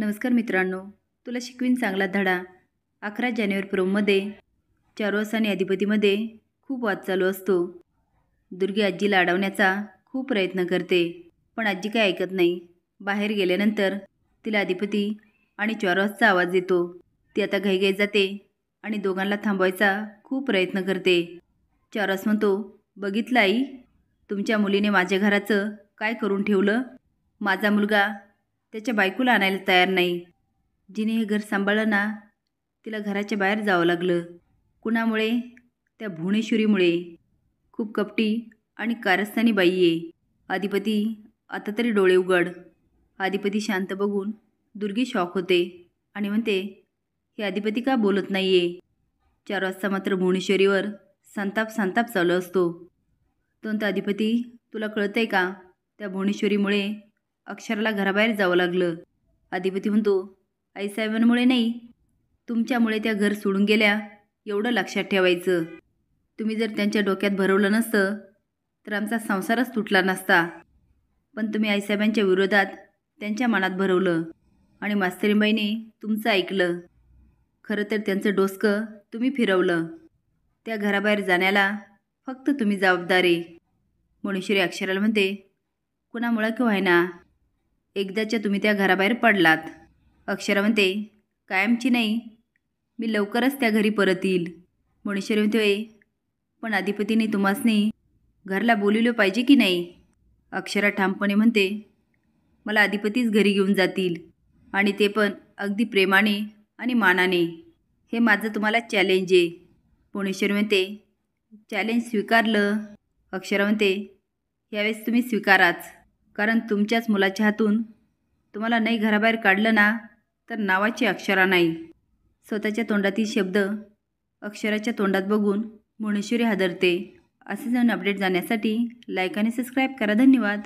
नमस्कार मित्रांनो, तुला शिकवीन चांगला धडा 11 जानेवारी प्रोममध्ये चारुहास आणि अधिपतीमध्ये खूप वाद चालू असतो। दुर्गी आजीला अडवण्याचा खूप प्रयत्न करते, पण आजी काय ऐकत नाही। बाहेर गेल्यानंतर तिला अधिपती आणि चारुहासचा आवाज येतो। ती आता घाईघाई जाते आणि दोघांना थांबवायचा खूप प्रयत्न करते। चारुहास म्हणतो, बघितलं आई, तुमच्या मुलीने माझ्या घराचं काय करून ठेवलं। माझा मुलगा त्याच्या बायकोला आणायला तयार नाही। जिने हे घर सांभाळलं ना, तिला घराच्या बाहेर जावं लागलं। कुणामुळे? त्या भुवनेश्वरीमुळे। खूप कपटी आणि कारस्थानी बाई आहे। अधिपती, आता तरी डोळे उघड। अधिपती शांत बघून दुर्गी शॉक होते आणि म्हणते, हे अधिपती का बोलत नाहीये। चारुहासचा मात्र भुवनेश्वरीवर संताप चालू असतो। तो अधिपती, तुला कळतंय का, त्या भुवनेश्वरीमुळे अक्षराला घराबाहेर जावं लागलं। अधिपती म्हणतो, आईसाहेबांमुळे नाही, तुमच्यामुळे त्या घर सोडून गेल्या, एवढं लक्षात ठेवायचं। तुम्ही जर त्यांच्या डोक्यात भरवलं नसतं तर आमचा संसारच तुटला नसता, पण तुम्ही आईसाहेबांच्या विरोधात त्यांच्या मनात भरवलं आणि मास्तरीबाईने तुमचं ऐकलं। खरं तर त्यांचं डोसकं तुम्ही फिरवलं। त्या घराबाहेर जाण्याला फक्त तुम्ही जबाबदार आहे। भुवनेश्वरी अक्षराला म्हणते, कुणामुळं की व्हायना, एकदाच्या तुम्ही त्या घराबाहेर पडलात। अक्षरा म्हणते, कायमची नाही, मी लवकरच त्या घरी परत येईल। भुवनेश्वरी म्हणते, पण अधिपतीने तुम्हासनी घरला बोलवलं पाहिजे की नाही। अक्षरा ठामपणे म्हणते, मला अधिपतीच घरी घेऊन जातील आणि ते पण अगदी प्रेमाने आणि मानाने। हे माझं तुम्हाला चॅलेंज आहे। भुवनेश्वरी म्हणते, चॅलेंज स्वीकारलं। अक्षरा म्हणते, यावेळेस तुम्ही स्वीकाराच, कारण तुमच्याच मुलाच्या हातून तुम्हाला नाही घराबाहेर काढलं ना, तर नावाची अक्षरा नाही। स्वतःच्या तोंडातील शब्द अक्षराच्या तोंडात बघून भुवनेश्वरी हादरते। असे जाऊन अपडेट जाण्यासाठी लाईक आणि सबस्क्राईब करा। धन्यवाद।